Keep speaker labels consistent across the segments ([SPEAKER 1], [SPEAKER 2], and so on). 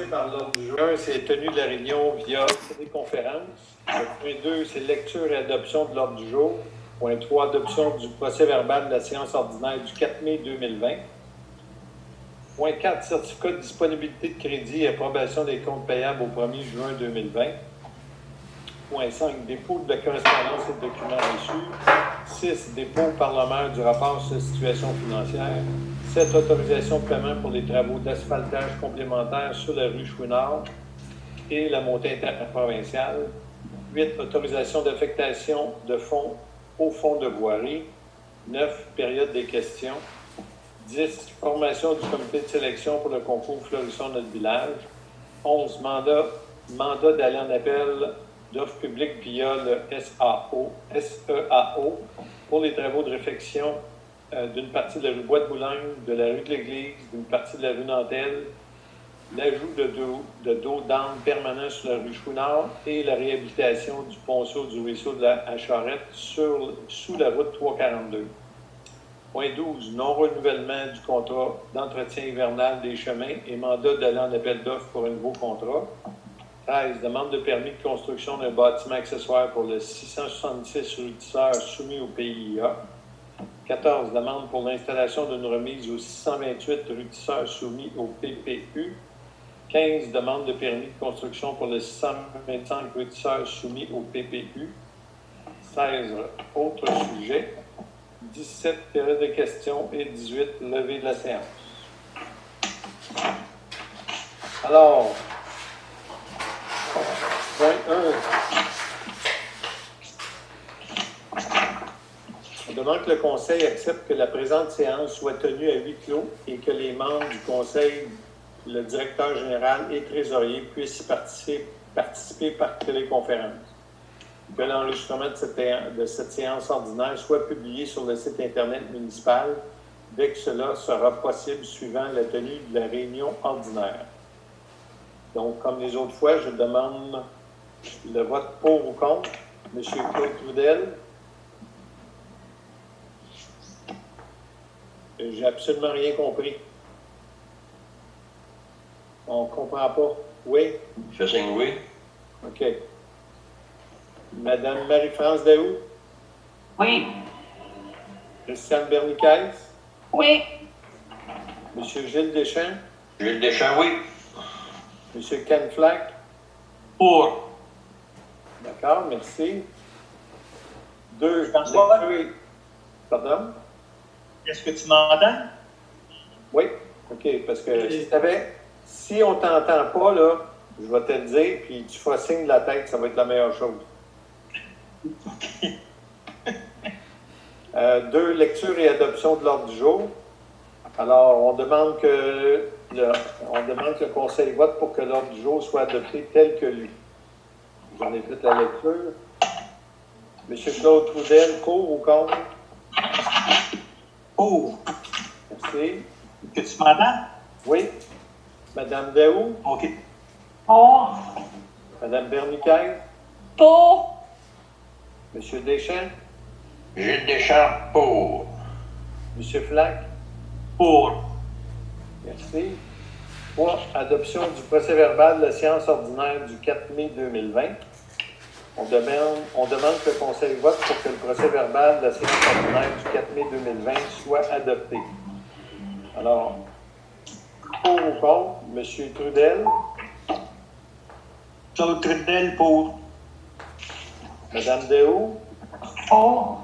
[SPEAKER 1] commencer par l'ordre du jour. 1, c'est tenue de la réunion via téléconférence. Le point 2, c'est lecture et adoption de l'ordre du jour. Point 3, adoption du procès-verbal de la séance ordinaire du 4 mai 2020. Point 4, certificat de disponibilité de crédit et approbation des comptes payables au 1er juin 2020. Point 5, dépôt de la correspondance et de documents reçus. 6, dépôt au Parlement du rapport sur la situation financière. 7, autorisation de paiement pour les travaux d'asphaltage complémentaires sur la rue Chouinard et la montée interprovinciale. 8, autorisation d'affectation de fonds au fonds de voirie. 9, période des questions. 10, formation du comité de sélection pour le concours Fleurisson Notre Village. 11, mandat d'aller en appel d'offres publiques via le SEAO pour les travaux de réfection d'une partie de la rue Bois-de-Boulogne, de la rue de l'Église, d'une partie de la rue Nantel, l'ajout de dos d'âne permanent sur la rue Chouinard et la réhabilitation du ponceau du ruisseau de la Charrette sous la route 342. Point 12, non-renouvellement du contrat d'entretien hivernal des chemins et mandat d'aller en appel d'offres pour un nouveau contrat. 13, demande de permis de construction d'un bâtiment accessoire pour le 666 rue Tisseur soumis au PIA. 14, demande pour l'installation d'une remise au 628 rue Tisseur soumis au PPU. 15, demande de permis de construction pour le 625 rue Tisseur soumis au PPU. 16, autres sujets. 17, période de questions et 18, levée de la séance. Alors, point 1. On demande que le Conseil accepte que la présente séance soit tenue à huis clos et que les membres du Conseil, le directeur général et trésorier puissent y participer par téléconférence. Que l'enregistrement de cette séance ordinaire soit publié sur le site Internet municipal dès que cela sera possible suivant la tenue de la réunion ordinaire. Donc, comme les autres fois, je demande le vote pour ou contre. M. Claude Trudel. J'ai absolument rien compris. On ne comprend pas. Oui?
[SPEAKER 2] Je fais signe oui.
[SPEAKER 1] OK. Madame Marie-France Daou?
[SPEAKER 3] Oui.
[SPEAKER 1] Christiane Berniquez?
[SPEAKER 3] Oui.
[SPEAKER 1] Monsieur Gilles Deschamps?
[SPEAKER 2] Gilles Deschamps, oui.
[SPEAKER 1] Monsieur Ken Flack?
[SPEAKER 2] Pour.
[SPEAKER 1] D'accord, merci. 2,
[SPEAKER 3] François?
[SPEAKER 1] Pardon?
[SPEAKER 3] Est-ce que tu m'entends?
[SPEAKER 1] Oui, OK, parce que si on t'entend pas, là, je vais te le dire, puis tu feras signe de la tête, ça va être la meilleure chose. 2, lecture et adoption de l'ordre du jour. Alors, on demande que le Conseil vote pour que l'ordre du jour soit adopté tel que lu. J'en ai fait la lecture. Monsieur Claude Trudel, pour ou contre?
[SPEAKER 3] Pour.
[SPEAKER 1] Merci.
[SPEAKER 3] Que tu m'entends?
[SPEAKER 1] Oui. Madame Daou?
[SPEAKER 3] OK. Pour.
[SPEAKER 1] Madame Berniquez?
[SPEAKER 3] Pour.
[SPEAKER 1] Monsieur Deschamps?
[SPEAKER 2] Gilles Deschamps, pour.
[SPEAKER 1] Monsieur Flack?
[SPEAKER 3] Pour.
[SPEAKER 1] Merci. 3. Adoption du procès-verbal de la séance ordinaire du 4 mai 2020. On demande que le Conseil vote pour que le procès-verbal de la séance ordinaire du 4 mai 2020 soit adopté. Alors, pour ou contre, M. Trudel?
[SPEAKER 3] Claude Trudel, pour.
[SPEAKER 1] Madame Daou?
[SPEAKER 3] Pour.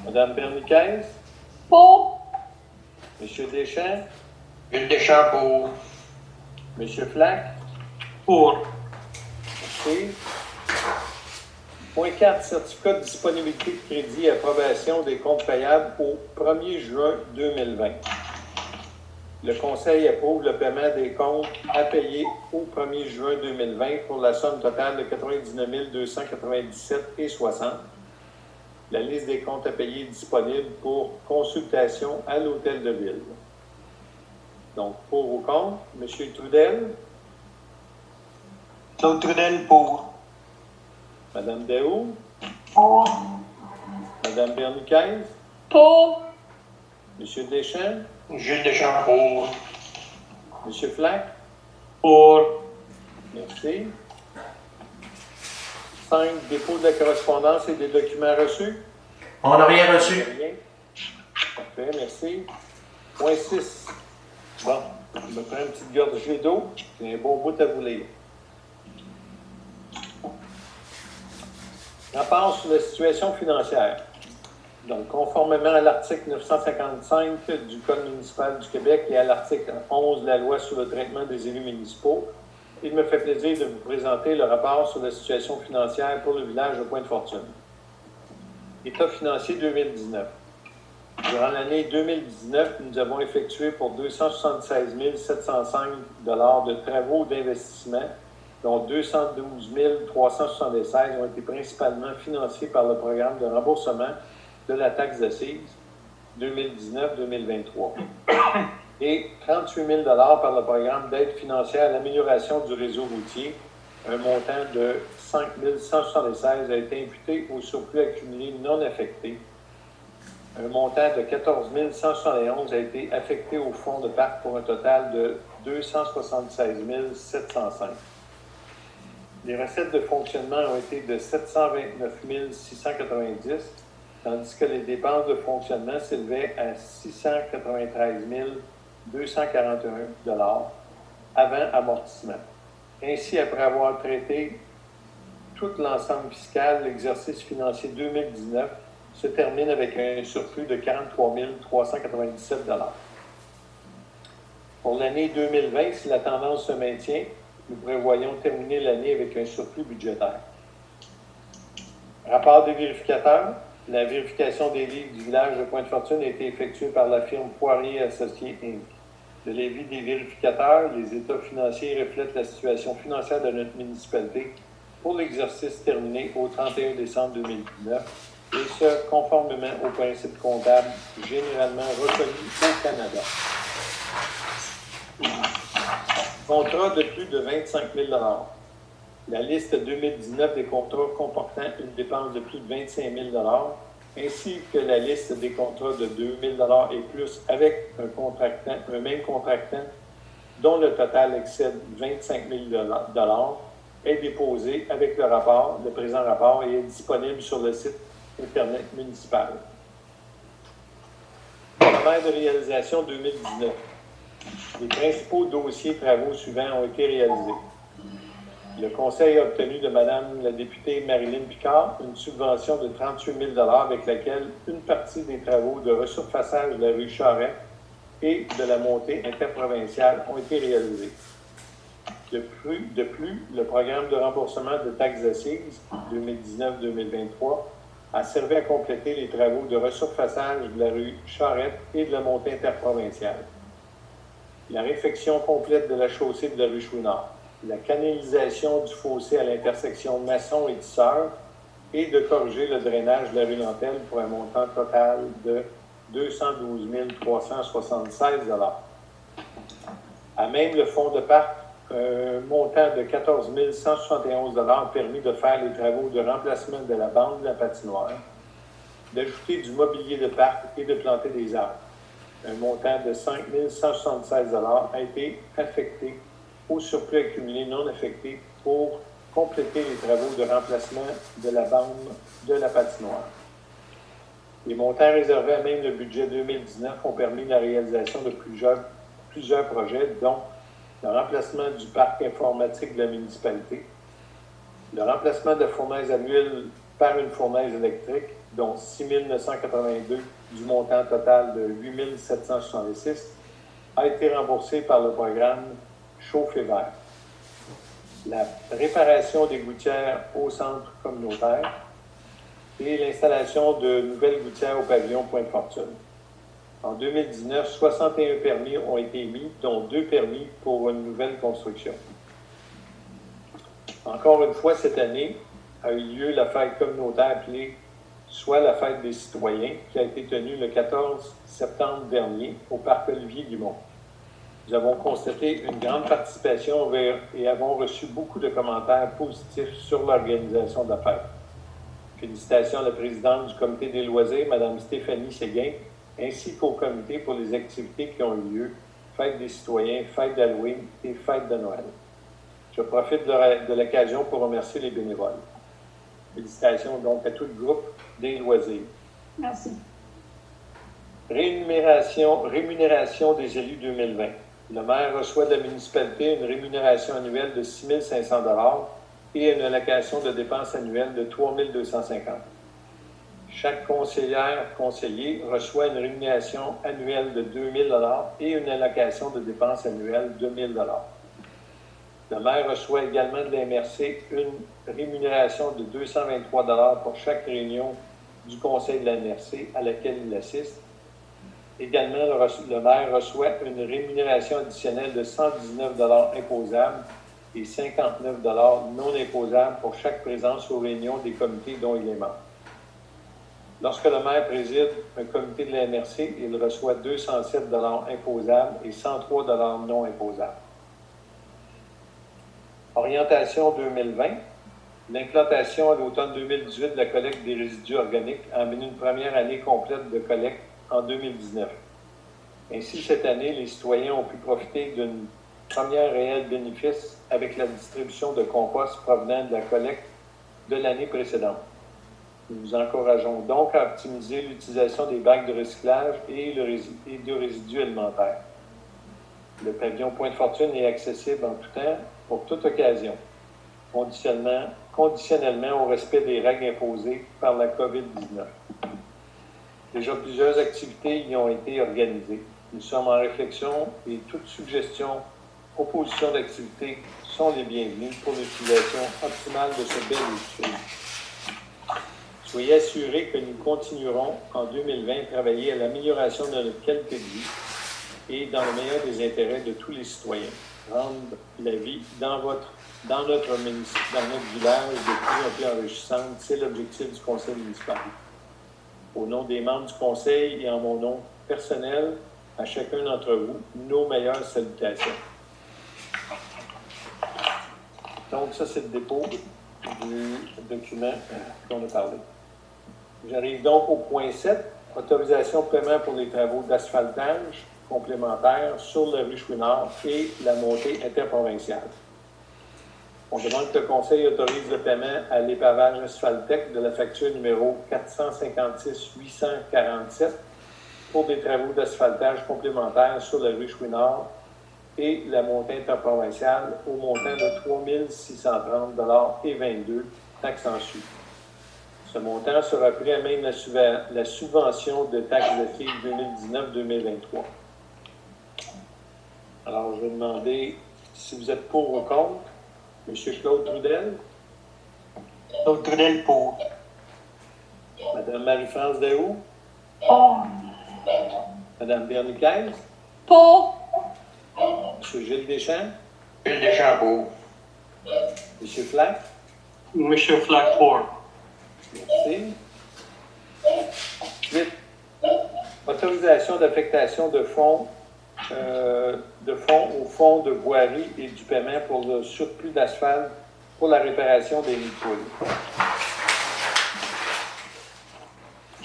[SPEAKER 1] Madame Berniquez?
[SPEAKER 3] Pour.
[SPEAKER 1] Monsieur Deschamps?
[SPEAKER 2] Gilles Deschamps, pour.
[SPEAKER 1] Monsieur Flack?
[SPEAKER 3] Pour.
[SPEAKER 1] Merci. Point 4, certificat de disponibilité de crédit et approbation des comptes payables au 1er juin 2020. Le Conseil approuve le paiement des comptes à payer au 1er juin 2020 pour la somme totale de 99 297,60. La liste des comptes à payer est disponible pour consultation à l'Hôtel de Ville. Donc, pour ou contre, M. Trudel?
[SPEAKER 3] Claude Trudel, pour.
[SPEAKER 1] Madame Daou?
[SPEAKER 3] Pour.
[SPEAKER 1] Madame Berniquez?
[SPEAKER 3] Pour.
[SPEAKER 1] Monsieur Deschamps?
[SPEAKER 2] Gilles Deschamps, pour.
[SPEAKER 1] Monsieur Flack?
[SPEAKER 3] Pour.
[SPEAKER 1] Merci. 5. Dépôt de la correspondance et des documents reçus.
[SPEAKER 4] On n'a rien reçu.
[SPEAKER 1] Rien. Parfait, merci. Point 6. Bon, je me prends une petite gorgée d'eau. J'ai un bon bout à vous lire. Rapport sur la situation financière. Donc, conformément à l'article 955 du Code municipal du Québec et à l'article 11 de la Loi sur le traitement des élus municipaux, il me fait plaisir de vous présenter le rapport sur la situation financière pour le village de Pointe-Fortune. État financier 2019. Durant l'année 2019, nous avons effectué pour 276 705 $ de travaux d'investissement, dont 212 376 ont été principalement financés par le programme de remboursement de la taxe d'assises 2019-2023 et 38 000 $ par le programme d'aide financière à l'amélioration du réseau routier. Un montant de 5 176 a été imputé au surplus accumulé non affecté. Un montant de 14 171 a été affecté au fonds de parc pour un total de 276 705. Les recettes de fonctionnement ont été de 729 690, tandis que les dépenses de fonctionnement s'élevaient à 693 241 $ avant amortissement. Ainsi, après avoir traité tout l'ensemble fiscal, l'exercice financier 2019 se termine avec un surplus de 43 397 $. Pour l'année 2020, si la tendance se maintient, nous prévoyons terminer l'année avec un surplus budgétaire. Rapport des vérificateurs. La vérification des livres du village de Pointe-Fortune a été effectuée par la firme Poirier Associés Inc. De l'avis des vérificateurs, les états financiers reflètent la situation financière de notre municipalité pour l'exercice terminé au 31 décembre 2019, et ce, conformément aux principes comptables généralement reconnus au Canada. Contrat de plus de 25 000 $. La liste 2019 des contrats comportant une dépense de plus de 25 000 $, ainsi que la liste des contrats de 2 000 $ et plus avec un même contractant dont le total excède 25 000 $ est déposée avec le présent rapport, et est disponible sur le site Internet municipal. Programme de réalisation 2019. Les principaux dossiers travaux suivants ont été réalisés. Le Conseil a obtenu de Mme la députée Marilyn Picard une subvention de 38 000 $ avec laquelle une partie des travaux de resurfaçage de la rue Charest et de la montée interprovinciale ont été réalisés. De plus, le programme de remboursement de taxes d'assises 2019-2023 a servi à compléter les travaux de resurfaçage de la rue Charest et de la montée interprovinciale. La réfection complète de la chaussée de la rue Chouinard, la canalisation du fossé à l'intersection Masson et Tisseur, et de corriger le drainage de la rue Lantelle pour un montant total de 212 376 $. À même le fonds de parc, un montant de 14 171 $ a permis de faire les travaux de remplacement de la bande de la patinoire, d'ajouter du mobilier de parc et de planter des arbres. Un montant de 5 176 $ a été affecté au surplus accumulé non affecté pour compléter les travaux de remplacement de la bande de la patinoire. Les montants réservés à même le budget 2019 ont permis la réalisation de plusieurs projets, dont le remplacement du parc informatique de la municipalité, le remplacement de la fournaise à l'huile par une fournaise électrique, dont 6 982 du montant total de 8 766, a été remboursé par le programme Chauffe et Vert. La réparation des gouttières au centre communautaire et l'installation de nouvelles gouttières au pavillon Pointe-Fortune. En 2019, 61 permis ont été émis, dont 2 permis pour une nouvelle construction. Encore une fois, cette année a eu lieu la fête communautaire appelée soit la fête des citoyens, qui a été tenue le 14 septembre dernier au parc Olivier-Guimond. Nous avons constaté une grande participation et avons reçu beaucoup de commentaires positifs sur l'organisation de la fête. Félicitations à la présidente du comité des loisirs, Mme Stéphanie Séguin, ainsi qu'au comité pour les activités qui ont eu lieu, fête des citoyens, fête d'Halloween et fête de Noël. Je profite de l'occasion pour remercier les bénévoles. Félicitations donc à tout le groupe des loisirs.
[SPEAKER 3] Merci.
[SPEAKER 1] Rémunération des élus 2020. Le maire reçoit de la municipalité une rémunération annuelle de 6 500 $ et une allocation de dépenses annuelles de 3 250 $. Chaque conseiller reçoit une rémunération annuelle de 2 000 $ et une allocation de dépenses annuelles de 1 000 $. Le maire reçoit également de la MRC une rémunération de 223 $ pour chaque réunion du conseil de la MRC à laquelle il assiste. Également, le maire reçoit une rémunération additionnelle de 119 $ imposables et 59 $ non imposables pour chaque présence aux réunions des comités dont il est membre. Lorsque le maire préside un comité de la MRC, il reçoit 207 $ imposables et 103 $ non imposables. Orientation 2020. L'implantation à l'automne 2018 de la collecte des résidus organiques a amené une première année complète de collecte en 2019. Ainsi, cette année, les citoyens ont pu profiter d'une première réelle bénéfice avec la distribution de compost provenant de la collecte de l'année précédente. Nous vous encourageons donc à optimiser l'utilisation des bacs de recyclage et de résidus alimentaires. Le pavillon Point de Fortune est accessible en tout temps, pour toute occasion, conditionnellement au respect des règles imposées par la COVID-19. Déjà plusieurs activités y ont été organisées. Nous sommes en réflexion et toute suggestion, proposition d'activité sont les bienvenues pour l'utilisation optimale de ce bel outil. Soyez assurés que nous continuerons en 2020 à travailler à l'amélioration de notre qualité de vie et dans le meilleur des intérêts de tous les citoyens. Rendre la vie dans notre village de plus en plus enrichissante, c'est l'objectif du conseil municipal. Au nom des membres du conseil et en mon nom personnel, à chacun d'entre vous, nos meilleures salutations. Donc, ça, c'est le dépôt du document qu'on a parlé. J'arrive donc au point 7, autorisation de paiement pour les travaux d'asphaltage complémentaires sur la rue Chouinard et la montée interprovinciale. On demande que le Conseil autorise le paiement à l'épavage Asphaltec de la facture numéro 456-847 pour des travaux d'asphaltage complémentaires sur la rue Chouinard et la montée interprovinciale au montant de 3 630 $ et 22 taxes en su. Ce montant sera pris à même la subvention de taxes de fil 2019-2023. Alors, je vais demander si vous êtes pour ou contre. M. Claude Trudel.
[SPEAKER 3] Claude Trudel pour.
[SPEAKER 1] Mme Marie-France Daou.
[SPEAKER 3] Pour.
[SPEAKER 1] Mme Bernicaise.
[SPEAKER 3] Pour.
[SPEAKER 1] M. Gilles Deschamps.
[SPEAKER 2] Gilles Deschamps pour.
[SPEAKER 1] M. Flack.
[SPEAKER 3] Monsieur Flack pour.
[SPEAKER 1] Merci. 8. Autorisation d'affectation de fonds au fonds de voirie et du paiement pour le surplus d'asphalte pour la réparation des nids de poules.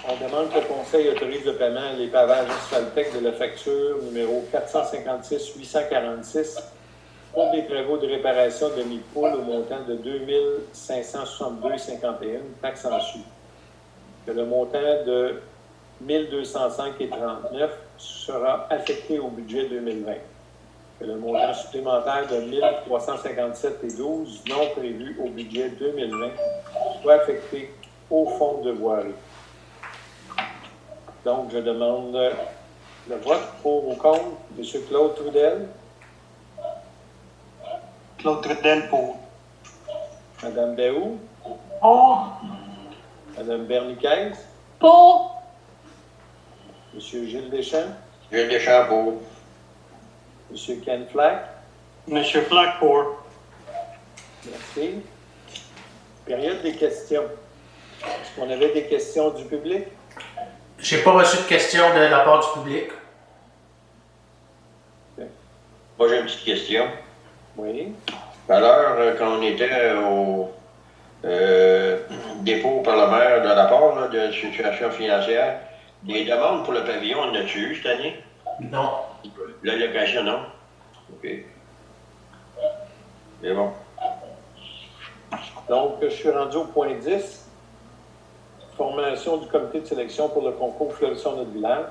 [SPEAKER 1] On demande que le Conseil autorise le paiement à l'épavage Asphaltec de la facture numéro 456-846 pour des travaux de réparation de nids de poules au montant de 2 562,51 taxes en su. Que le montant de 1205,39 sera affecté au budget 2020. Que le montant supplémentaire de 1357,12 non prévu au budget 2020 soit affecté au fonds de voirie. Donc, je demande le vote pour ou contre. M. Claude Trudel.
[SPEAKER 3] Claude Trudel pour.
[SPEAKER 1] Mme Daou.
[SPEAKER 3] Pour.
[SPEAKER 1] Mme Bernicaise.
[SPEAKER 3] Pour.
[SPEAKER 1] M. Gilles Deschamps.
[SPEAKER 2] Gilles Deschamps pour.
[SPEAKER 1] M. Ken Flack.
[SPEAKER 3] Monsieur Flack pour.
[SPEAKER 1] Merci. Période des questions. Est-ce qu'on avait des questions du public?
[SPEAKER 4] Je n'ai pas reçu de questions de la part du public.
[SPEAKER 2] Moi, j'ai une petite question.
[SPEAKER 1] Oui.
[SPEAKER 2] Tout à l'heure, quand on était au dépôt par le maire de rapport là, de situation financière, les demandes pour le pavillon, on en a-tu eu cette année?
[SPEAKER 4] Non.
[SPEAKER 2] L'allocation, non? OK. C'est bon.
[SPEAKER 1] Donc, je suis rendu au point 10. Formation du comité de sélection pour le concours Fleurissons notre village.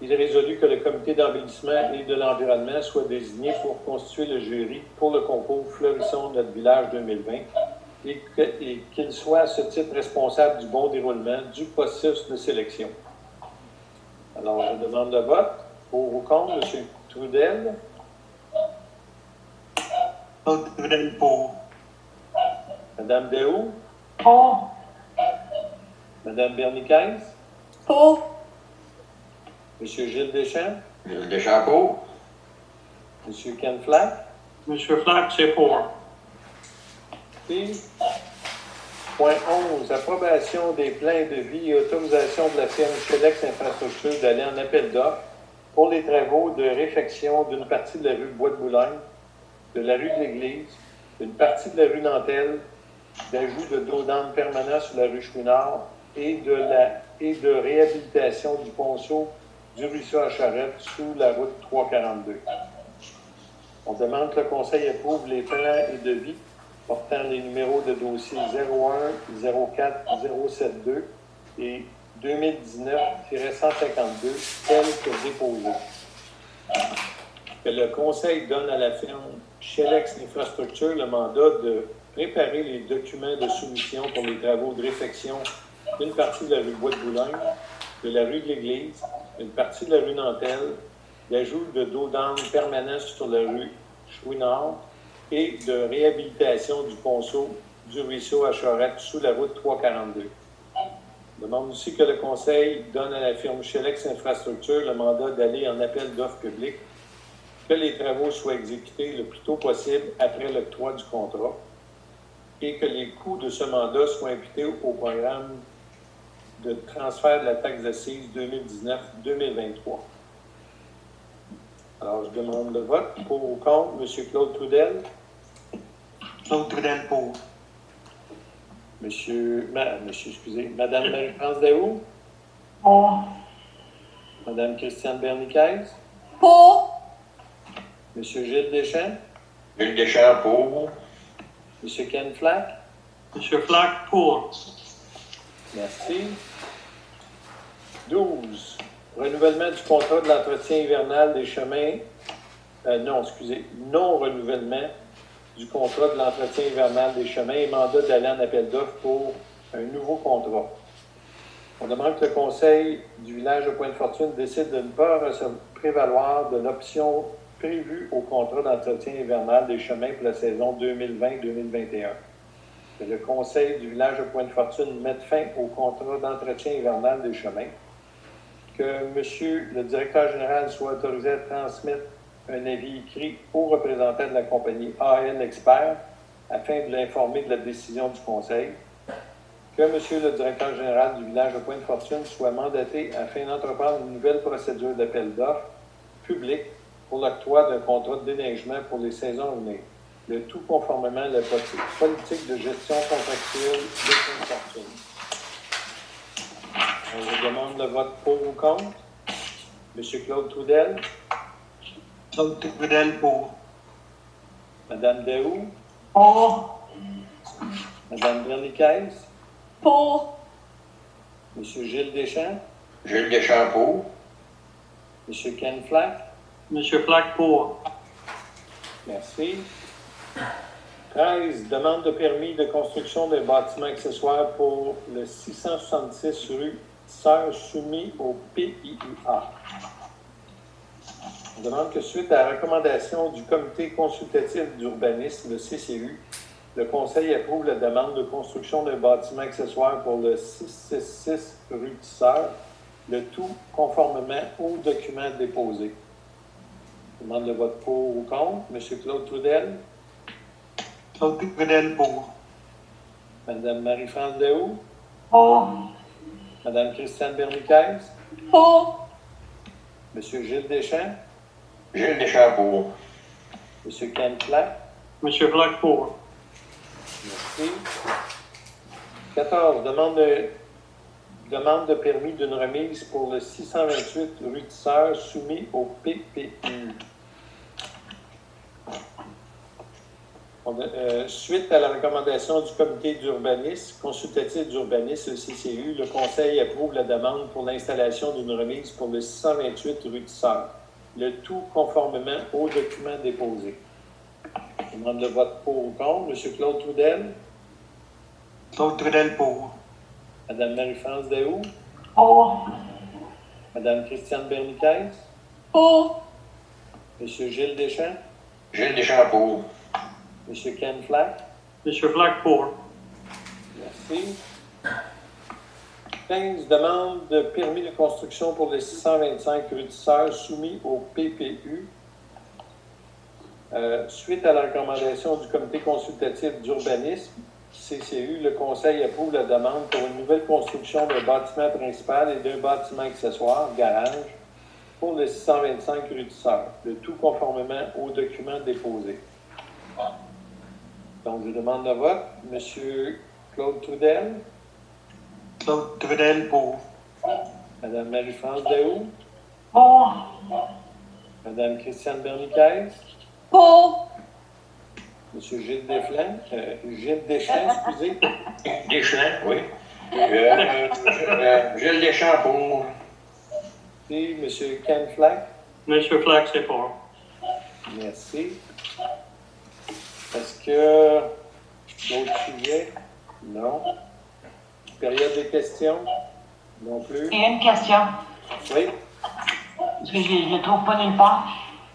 [SPEAKER 1] Il est résolu que le comité d'embellissement et de l'environnement soit désigné pour constituer le jury pour le concours Fleurissons notre village 2020 et qu'il soit à ce titre responsable du bon déroulement du processus de sélection. Alors, je demande le vote. Pour ou contre, M. Trudel,
[SPEAKER 3] Claude Trudel pour.
[SPEAKER 1] Mme Daou,
[SPEAKER 3] Pour.
[SPEAKER 1] Mme Berniquez,
[SPEAKER 3] Pour.
[SPEAKER 1] M. Gilles Deschamps,
[SPEAKER 2] Gilles Deschamps pour.
[SPEAKER 1] M. Ken Flack.
[SPEAKER 3] Monsieur Flack, c'est pour.
[SPEAKER 1] Et point 11, approbation des plans de vie et autorisation de la firme Chelex Infrastructure d'aller en appel d'offres pour les travaux de réfection d'une partie de la rue Bois-de-Boulogne, de la rue de l'Église, d'une partie de la rue Nantel, d'ajout de dos d'âne permanent sur la rue Chouinard et de réhabilitation du ponceau du ruisseau à Charette sous la route 342. On demande que le Conseil approuve les plans et devis portant les numéros de dossier 01, 04, 072 et 2019-152, tels que déposés. Que le Conseil donne à la firme Chelex Infrastructure le mandat de préparer les documents de soumission pour les travaux de réfection d'une partie de la rue Bois-de-Boulogne, de la rue de l'Église, une partie de la rue Nantel, d'ajout de dos d'âne permanent sur la rue Chouinard et de réhabilitation du ponceau du ruisseau à Charette sous la route 342. On demande aussi que le Conseil donne à la firme Chelex Infrastructure le mandat d'aller en appel d'offres publiques, que les travaux soient exécutés le plus tôt possible après l'octroi du contrat et que les coûts de ce mandat soient imputés au programme de transfert de la taxe d'assises 2019-2023. Alors, je demande le vote. Pour ou contre, M. Claude Trudel,
[SPEAKER 3] Claude Trudel pour.
[SPEAKER 1] Madame Marie-France Daou,
[SPEAKER 3] Pour.
[SPEAKER 1] Madame Christiane Berniquez,
[SPEAKER 3] Pour.
[SPEAKER 1] M. Gilles Deschamps,
[SPEAKER 2] Gilles Deschamps pour.
[SPEAKER 1] M. Ken Flack.
[SPEAKER 3] Monsieur Flack pour.
[SPEAKER 1] Merci. 12. Renouvellement du contrat de l'entretien hivernal des chemins. Non-renouvellement du contrat de l'entretien hivernal des chemins et mandat d'aller en appel d'offres pour un nouveau contrat. On demande que le Conseil du village de Pointe-Fortune décide de ne pas prévaloir de l'option prévue au contrat d'entretien hivernal des chemins pour la saison 2020-2021. Que le Conseil du village de Pointe-Fortune mette fin au contrat d'entretien hivernal des chemins. Que M. le directeur général soit autorisé à transmettre un avis écrit au représentant de la compagnie AL Expert afin de l'informer de la décision du Conseil. Que M. le directeur général du village de Pointe-Fortune soit mandaté afin d'entreprendre une nouvelle procédure d'appel d'offres public pour l'octroi d'un contrat de déneigement pour les saisons à venir. Le tout conformément à la politique de gestion contractuelle de Pointe-Fortune. Je demande le vote pour ou contre. M. Claude Trudel,
[SPEAKER 3] Claude Trudel pour.
[SPEAKER 1] Mme Daou,
[SPEAKER 3] Pour.
[SPEAKER 1] Mme Berniquez,
[SPEAKER 3] Pour.
[SPEAKER 1] M. Gilles Deschamps,
[SPEAKER 2] Gilles Deschamps pour.
[SPEAKER 1] M. Ken Flack.
[SPEAKER 3] Monsieur Flack pour.
[SPEAKER 1] Merci. 13. Demande de permis de construction d'un bâtiment accessoire pour le 666 rue Sœur soumis au PIUA. On demande que suite à la recommandation du Comité consultatif d'urbanisme, le CCU, le Conseil approuve la demande de construction d'un bâtiment accessoire pour le 666 rue Tisseur, le tout conformément aux documents déposés. Je demande le vote pour ou contre. M. Claude Trudel,
[SPEAKER 3] Claude Trudel pour.
[SPEAKER 1] Mme Marie-France Daou,
[SPEAKER 3] Pour.
[SPEAKER 1] Mme Christiane Berniquez,
[SPEAKER 3] Pour.
[SPEAKER 1] M. Gilles Deschamps,
[SPEAKER 2] Gilles Deschamps pour.
[SPEAKER 1] M. Ken Flack.
[SPEAKER 3] Monsieur Flack pour.
[SPEAKER 1] Merci. 14. Demande de permis d'une remise pour le 628 rue Tisseur soumis au PPU. Suite à la recommandation du comité d'urbanisme, consultatif d'urbanisme, le CCU, le Conseil approuve la demande pour l'installation d'une remise pour le 628 rue Tisseur. Le tout conformément aux documents déposés. Je demande le vote pour ou contre. M. Claude Trudel,
[SPEAKER 3] Claude Trudel pour.
[SPEAKER 1] Mme Marie-France Daou,
[SPEAKER 3] Pour.
[SPEAKER 1] Mme Christiane Berniquez,
[SPEAKER 3] Pour.
[SPEAKER 1] M. Gilles Deschamps,
[SPEAKER 2] Gilles Deschamps pour.
[SPEAKER 1] M. Ken Flack.
[SPEAKER 3] Monsieur Flack pour.
[SPEAKER 1] Merci. 15, demande de permis de construction pour le 625 rue Tisseur soumis au PPU. Suite à la recommandation du comité consultatif d'urbanisme, CCU, le Conseil approuve la demande pour une nouvelle construction d'un bâtiment principal et d'un bâtiment accessoire, garage, pour le 625 rue Tisseur, le tout conformément aux documents déposés. Donc, je demande le vote. Monsieur Claude Trudel,
[SPEAKER 3] Claude Trudel pour.
[SPEAKER 1] Mme Marie-France Daou,
[SPEAKER 3] Pour.
[SPEAKER 1] Mme Christiane Berniquez,
[SPEAKER 3] Pour.
[SPEAKER 1] M. Gilles Deschamps, excusez.
[SPEAKER 2] Deschamps, oui. Gilles Deschamps pour.
[SPEAKER 1] Et M. Ken Flack.
[SPEAKER 3] Monsieur Flack, c'est pour.
[SPEAKER 1] Merci. Est-ce que d'autres sujets? Non. Période des questions? Non plus.
[SPEAKER 5] Il y a une question,
[SPEAKER 1] Oui.
[SPEAKER 5] parce que je ne le trouve pas nulle part.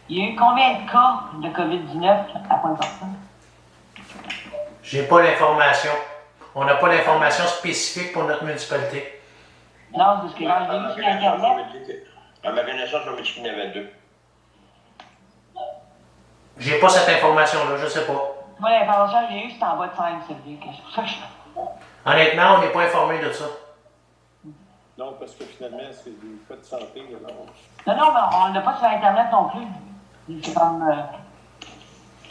[SPEAKER 5] Il y a eu combien de cas de COVID-19 à Pointe-Fortin?
[SPEAKER 4] J'ai pas l'information. On n'a pas l'information spécifique pour notre municipalité.
[SPEAKER 5] Non, parce que quand j'ai vu sur Internet,
[SPEAKER 2] À ma connaissance, on m'a dit qu'il y en avait 2.
[SPEAKER 4] J'ai pas cette information-là, je sais pas.
[SPEAKER 5] moi, l'information que j'ai eue, c'était en bas de 5, ça veut dire que c'est pour ça que je...
[SPEAKER 4] Honnêtement, on n'est pas informé de ça.
[SPEAKER 1] Non, parce que finalement, c'est des cas de santé. Alors...
[SPEAKER 5] Non, mais on ne l'a pas sur Internet non plus. C'est comme...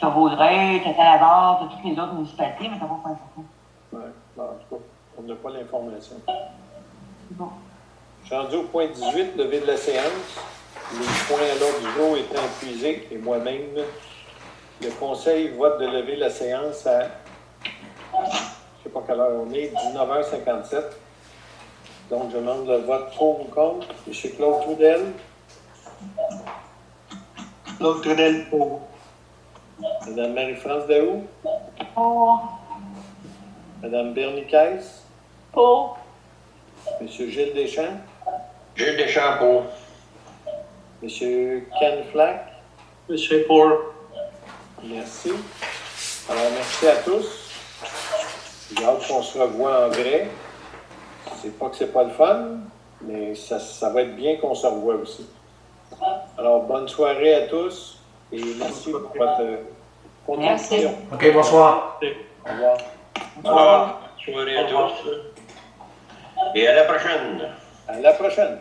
[SPEAKER 5] t'as Vaudreuil, t'as Canada, t'as toutes les autres municipalités, mais t'as pas Pointe-Fortin.
[SPEAKER 1] Ouais. Bon, en tout cas, on n'a pas l'information.
[SPEAKER 5] C'est bon.
[SPEAKER 1] Je suis rendu au point 18, levé de la séance. Les points à l'ordre du jour étant épuisés, et moi-même, le Conseil vote de lever la séance à, je ne sais pas quelle heure on est, 19h57. Donc, je demande le vote pour ou contre. M. Claude Trudel,
[SPEAKER 3] Claude Trudel pour.
[SPEAKER 1] Mme Marie-France Daou,
[SPEAKER 5] Pour.
[SPEAKER 1] Mme Berniquez,
[SPEAKER 5] Pour.
[SPEAKER 1] M. Gilles Deschamps,
[SPEAKER 2] Gilles Deschamps pour.
[SPEAKER 1] M. Ken Flack.
[SPEAKER 3] Monsieur pour.
[SPEAKER 1] Merci. Alors, merci à tous. J'ai hâte qu'on se revoie en vrai. C'est pas que c'est pas le fun, mais ça va être bien qu'on se revoie aussi. Alors, bonne soirée à tous et merci pour votre contribution.
[SPEAKER 4] OK, bonsoir.
[SPEAKER 1] Au revoir.
[SPEAKER 2] Bonne soirée à tous. Et à la prochaine.
[SPEAKER 1] À la prochaine.